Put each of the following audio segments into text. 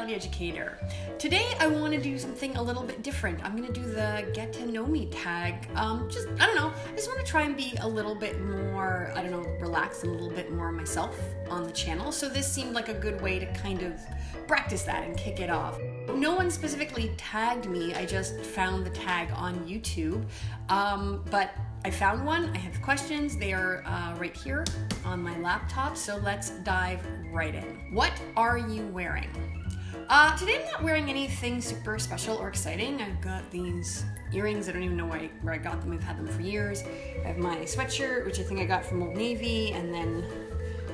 sexuality educator. Today I want to do something a little bit different. I'm going to do the get to know me tag. I just want to try and be a little bit more, relax and a little bit more myself on the channel. So this seemed like a good way to kind of practice that and kick it off. No one specifically tagged me, I just found the tag on YouTube, but I found one. I have questions. They are right here on my laptop, so let's dive right in. What are you wearing? Today I'm not wearing anything super special or exciting. I've got these earrings. I don't even know where I got them. I've had them for years. I have my sweatshirt, which I think I got from Old Navy, and then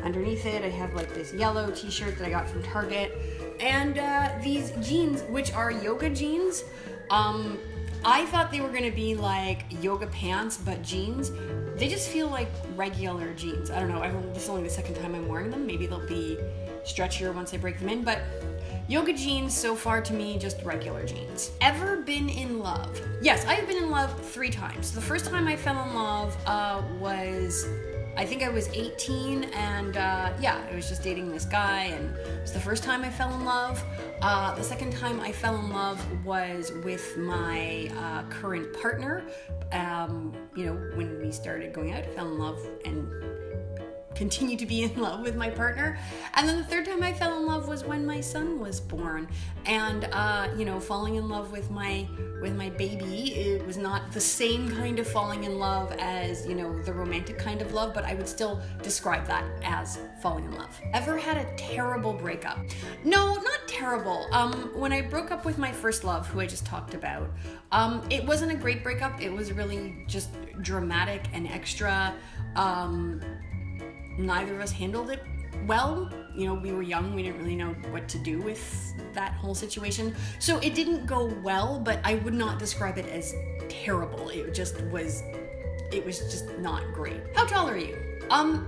underneath it I have like this yellow t-shirt that I got from Target, and these jeans, which are yoga jeans. I thought they were gonna be like yoga pants, but jeans. They just feel like regular jeans. I don't know, this is only the second time I'm wearing them. Maybe they'll be stretchier once I break them in, but yoga jeans so far to me, just regular jeans. Ever been in love? Yes, I have been in love 3 times. The first time I fell in love was, I think I was 18, and I was just dating this guy, and it was the first time I fell in love. The second time I fell in love was with my current partner. When we started going out, I fell in love and continue to be in love with my partner. And then the third time I fell in love was when my son was born. And falling in love with my baby, it was not the same kind of falling in love as, the romantic kind of love, but I would still describe that as falling in love. Ever had a terrible breakup? No, not terrible. When I broke up with my first love, who I just talked about, it wasn't a great breakup. It was really just dramatic and extra. Neither of us handled it well. We were young, we didn't really know what to do with that whole situation. So it didn't go well, but I would not describe it as terrible. It was just not great. How tall are you?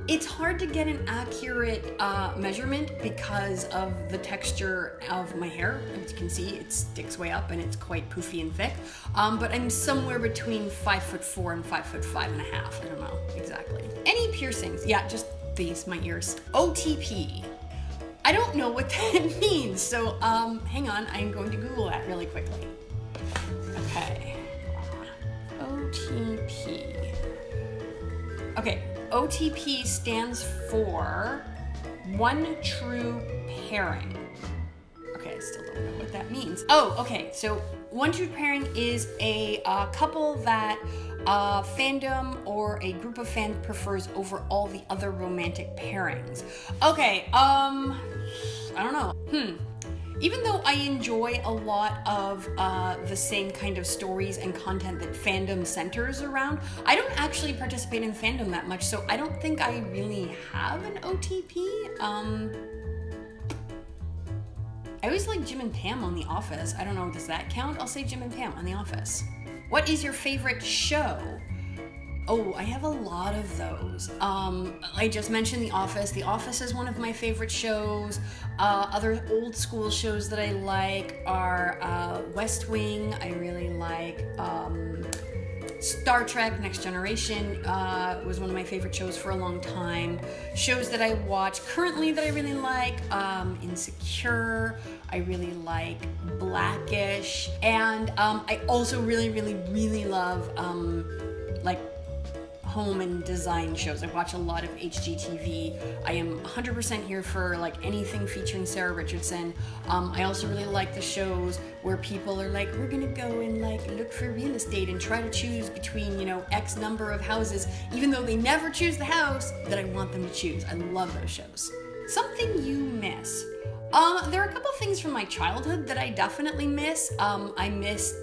It's hard to get an accurate measurement because of the texture of my hair. As you can see, it sticks way up and it's quite poofy and thick. But I'm somewhere between 5'4" and 5'5.5". I don't know exactly. Any piercings? Yeah, just these, my ears. OTP. I don't know what that means, so hang on, I'm going to Google that really quickly. Okay. OTP. Okay, OTP stands for one true pairing. Okay, I still don't know what that means. Oh, okay, so one true pairing is a couple that fandom or a group of fans prefers over all the other romantic pairings. Okay, I don't know. Even though I enjoy a lot of the same kind of stories and content that fandom centers around, I don't actually participate in fandom that much, so I don't think I really have an OTP. I always like Jim and Pam on The Office. I don't know, does that count? I'll say Jim and Pam on The Office. What is your favorite show? Oh, I have a lot of those. I just mentioned The Office. The Office is one of my favorite shows. Other old school shows that I like are West Wing. I really like Star Trek, Next Generation was one of my favorite shows for a long time. Shows that I watch currently that I really like, Insecure, I really like Blackish, and I also really, really, really love like home and design shows. I watch a lot of HGTV. I am 100% here for like anything featuring Sarah Richardson. I also really like the shows where people are like, we're gonna go and like look for real estate and try to choose between, X number of houses, even though they never choose the house that I want them to choose. I love those shows. Something you miss. There are a couple things from my childhood that I definitely miss. I miss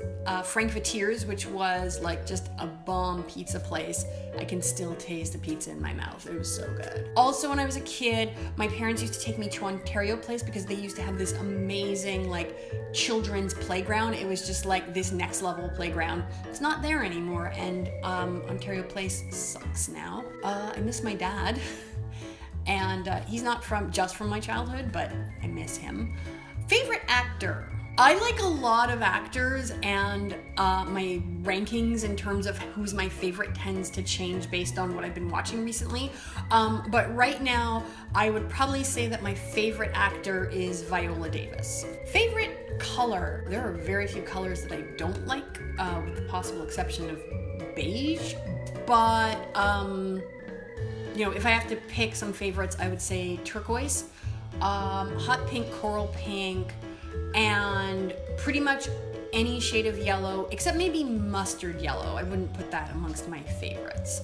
Frank Vatier's, which was like just a bomb pizza place. I can still taste the pizza in my mouth. It was so good. Also, when I was a kid, my parents used to take me to Ontario Place because they used to have this amazing like children's playground. It was just like this next level playground. It's not there anymore, and Ontario Place sucks now. I miss my dad. And he's not just from my childhood, but I miss him. Favorite actor? I like a lot of actors, and my rankings in terms of who's my favorite tends to change based on what I've been watching recently. But right now, I would probably say that my favorite actor is Viola Davis. Favorite color? There are very few colors that I don't like, with the possible exception of beige. But, if I have to pick some favorites, I would say turquoise, hot pink, coral pink, and pretty much any shade of yellow, except maybe mustard yellow. I wouldn't put that amongst my favorites.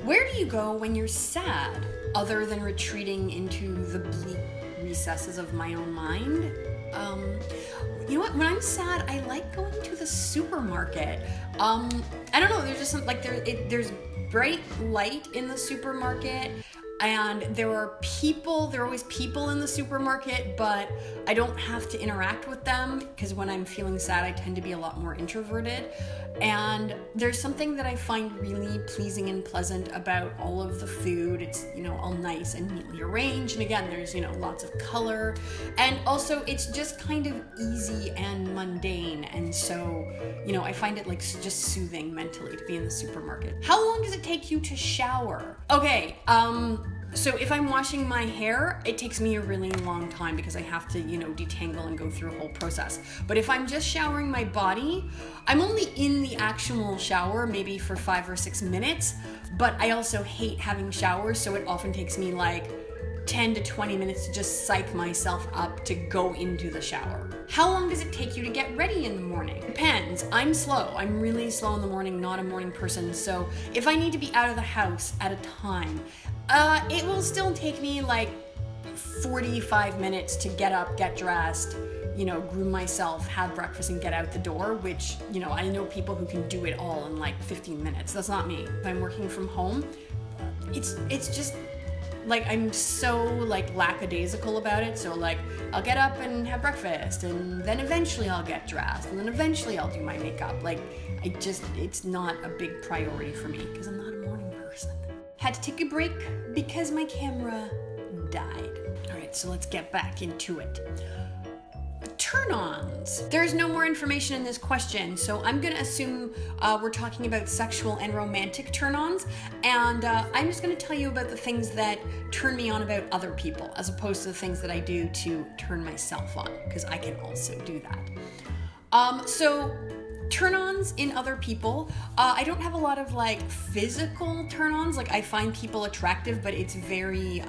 Where do you go when you're sad, other than retreating into the bleak recesses of my own mind? You know what? When I'm sad, I like going to the supermarket. I don't know. There's just some, like, there's bright light in the supermarket. And there are always people in the supermarket, but I don't have to interact with them, because when I'm feeling sad, I tend to be a lot more introverted. And there's something that I find really pleasing and pleasant about all of the food. It's, all nice and neatly arranged. And again, there's, lots of color. And also it's just kind of easy and mundane. And so, I find it like just soothing mentally to be in the supermarket. How long does it take you to shower? Okay, so if I'm washing my hair, it takes me a really long time because I have to, detangle and go through a whole process. But if I'm just showering my body, I'm only in the actual shower maybe for 5 or 6 minutes, but I also hate having showers, so it often takes me like 10 to 20 minutes to just psych myself up to go into the shower. How long does it take you to get ready in the morning? Depends. I'm slow. I'm really slow in the morning, not a morning person. So if I need to be out of the house at a time, it will still take me like 45 minutes to get up, get dressed, groom myself, have breakfast, and get out the door, which, I know people who can do it all in like 15 minutes. That's not me. If I'm working from home, it's just like, I'm so like lackadaisical about it. So like, I'll get up and have breakfast, and then eventually I'll get dressed, and then eventually I'll do my makeup. Like, it's not a big priority for me because I'm not a morning person. Had to take a break because my camera died. All right, so let's get back into it. Turn-ons. There's no more information in this question, so I'm gonna assume we're talking about sexual and romantic turn-ons, and I'm just gonna tell you about the things that turn me on about other people, as opposed to the things that I do to turn myself on, because I can also do that. So turn-ons in other people. I don't have a lot of like physical turn-ons. Like, I find people attractive, but it very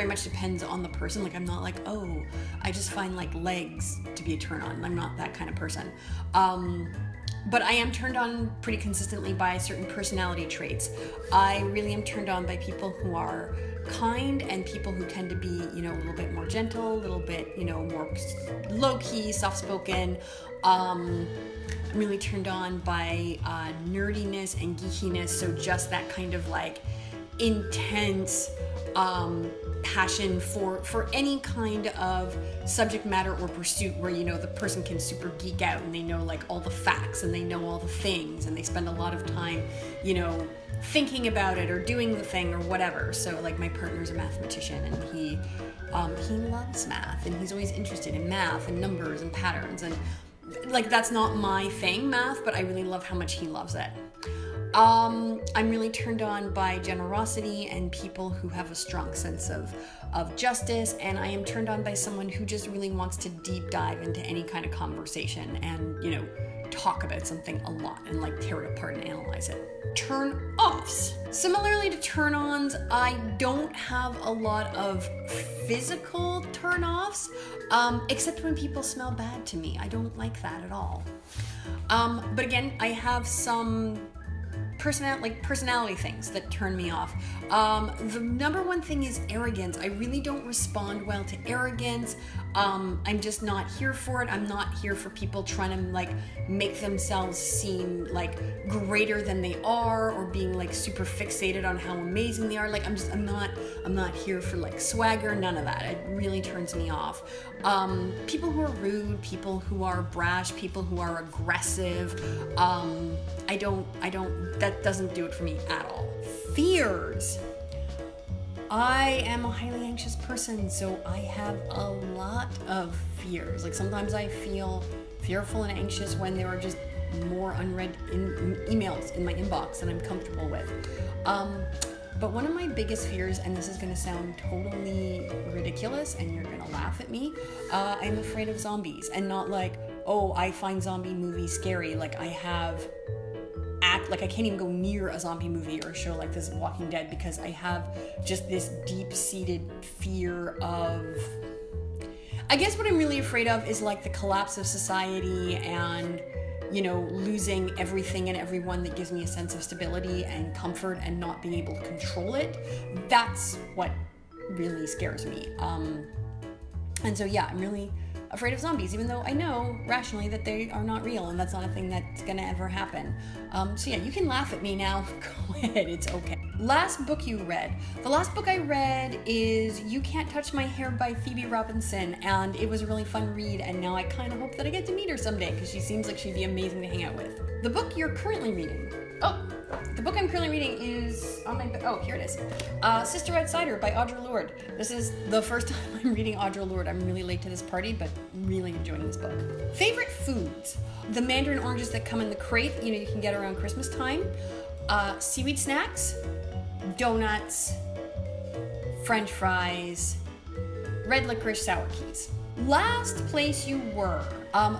much depends on the person. Like, I'm not like, oh, I just find like legs to be a turn-on. I'm not that kind of person. But I am turned on pretty consistently by certain personality traits. I really am turned on by people who are kind, and people who tend to be, a little bit more gentle, a little bit, more low-key, soft-spoken. I'm really turned on by nerdiness and geekiness, so just that kind of like intense passion for any kind of subject matter or pursuit where, the person can super geek out and they know like all the facts and they know all the things, and they spend a lot of time, thinking about it or doing the thing or whatever. So like, my partner's a mathematician, and he loves math, and he's always interested in math and numbers and patterns, and like, that's not my thing, math, but I really love how much he loves it. I'm really turned on by generosity and people who have a strong sense of justice, and I am turned on by someone who just really wants to deep dive into any kind of conversation and, talk about something a lot and like tear it apart and analyze it. Turn-offs. Similarly to turn-ons, I don't have a lot of physical turn-offs, except when people smell bad to me. I don't like that at all. But again, I have some personality things that turn me off. The number one thing is arrogance. I really don't respond well to arrogance. I'm just not here for it. I'm not here for people trying to like make themselves seem like greater than they are, or being like super fixated on how amazing they are. Like, I'm not here for like swagger, none of that. It really turns me off. People who are rude, people who are brash, people who are aggressive, that doesn't do it for me at all. Fears. I am a highly anxious person, so I have a lot of fears. Like sometimes I feel fearful and anxious when there are just more unread emails in my inbox than I'm comfortable with. But one of my biggest fears, and this is going to sound totally ridiculous and you're going to laugh at me, I'm afraid of zombies. And not like, oh, I find zombie movies scary. Like I can't even go near a zombie movie or a show like this, Walking Dead, because I have just this deep-seated fear of... I guess what I'm really afraid of is like the collapse of society and, you know, losing everything and everyone that gives me a sense of stability and comfort and not being able to control it. That's what really scares me. And so, yeah, I'm really afraid of zombies, even though I know rationally that they are not real and that's not a thing that's gonna ever happen. So yeah, you can laugh at me now. Go ahead, it's okay. Last book you read. The last book I read is You Can't Touch My Hair by Phoebe Robinson, and it was a really fun read, and now I kind of hope that I get to meet her someday because she seems like she'd be amazing to hang out with. The book you're currently reading. The book I'm currently reading is on my... Oh, here it is. Sister Outsider by Audre Lorde. This is the first time I'm reading Audre Lorde. I'm really late to this party, but really enjoying this book. Favorite foods. The mandarin oranges that come in the crate, you know, you can get around Christmas time. Seaweed snacks. Donuts. French fries. Red licorice sour keys. Last place you were.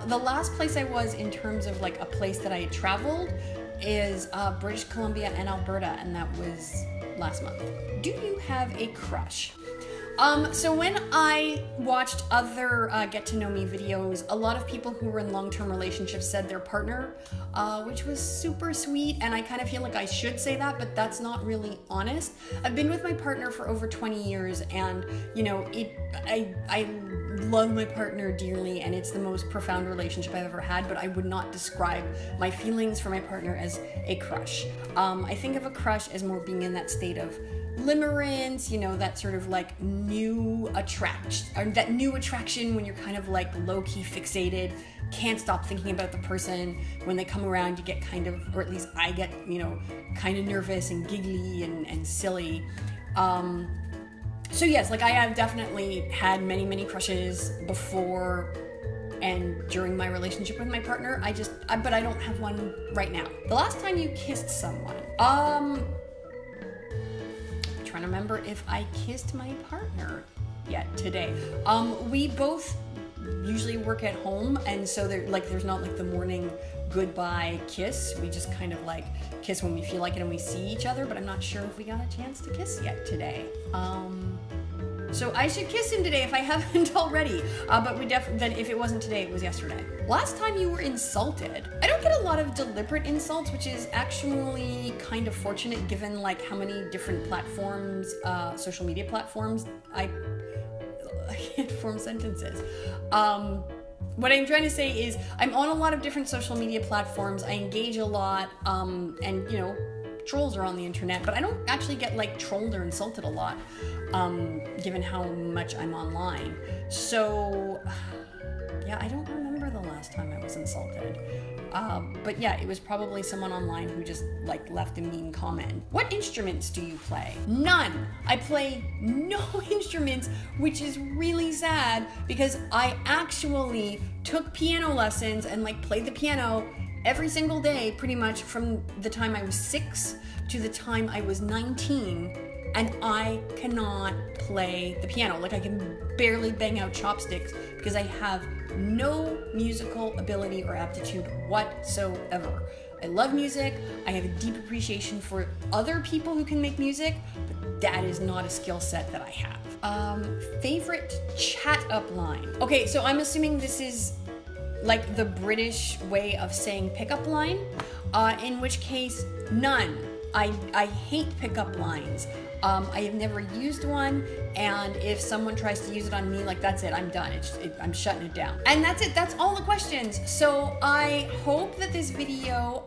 The last place I was in terms of like a place that I had traveled is British Columbia and Alberta, and that was last month. Do you have a crush? So when I watched other Get to Know Me videos, a lot of people who were in long-term relationships said their partner, which was super sweet, and I kind of feel like I should say that, but that's not really honest. I've been with my partner for over 20 years, and you know, I love my partner dearly, and it's the most profound relationship I've ever had, but I would not describe my feelings for my partner as a crush. I think of a crush as more being in that state of limerence, you know, that sort of like new attraction, or that new attraction when you're kind of like low-key fixated, can't stop thinking about the person. When they come around, you get kind of, or at least I get, you know, kind of nervous and giggly and silly. So yes, like I have definitely had many crushes before and during my relationship with my partner. But I don't have one right now. The last time you kissed someone, trying to remember if I kissed my partner yet today. We both usually work at home, and so there's not like the morning goodbye kiss. We just kind of like kiss when we feel like it and we see each other, but I'm not sure if we got a chance to kiss yet today. So I should kiss him today if I haven't already. But then if it wasn't today, it was yesterday. Last time you were insulted. I don't get a lot of deliberate insults, which is actually kind of fortunate given like how many different platforms, social media platforms, I can't form sentences. What I'm trying to say is I'm on a lot of different social media platforms. I engage a lot, and you know, trolls are on the internet, but I don't actually get like trolled or insulted a lot, given how much I'm online. So yeah, I don't remember the last time I was insulted. But yeah, it was probably someone online who just like left a mean comment. What instruments do you play? None. I play no instruments, which is really sad because I actually took piano lessons and like played the piano every single day pretty much from the time I was 6 to the time I was 19, and I cannot play the piano. Like I can barely bang out chopsticks because I have no musical ability or aptitude whatsoever. I love music. I have a deep appreciation for other people who can make music, but that is not a skill set that I have. Favorite chat up line. Okay, so I'm assuming this is like the British way of saying pickup line, in which case, none. I hate pickup lines. I have never used one, and if someone tries to use it on me, like that's it, I'm done. I'm shutting it down. And that's it, that's all the questions. So I hope that this video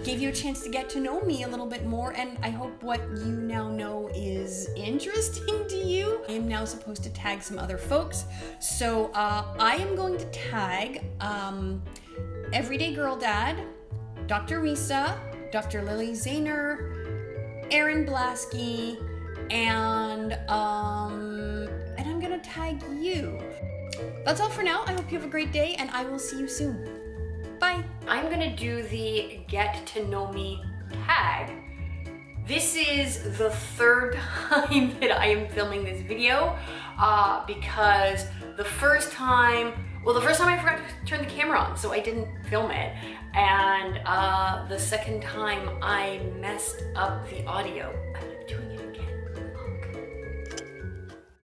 gave you a chance to get to know me a little bit more, and I hope what you now know is interesting to you. I am now supposed to tag some other folks. So I am going to tag Everyday Girl Dad, Dr. Resa, Dr. Lily Zehner, Aaron Blasky, and I'm gonna tag you. That's all for now. I hope you have a great day, and I will see you soon. Bye. I'm gonna do the get to know me tag. This is the third time that I am filming this video because the first time I forgot to turn the camera on, so I didn't film it. And the second time I messed up the audio.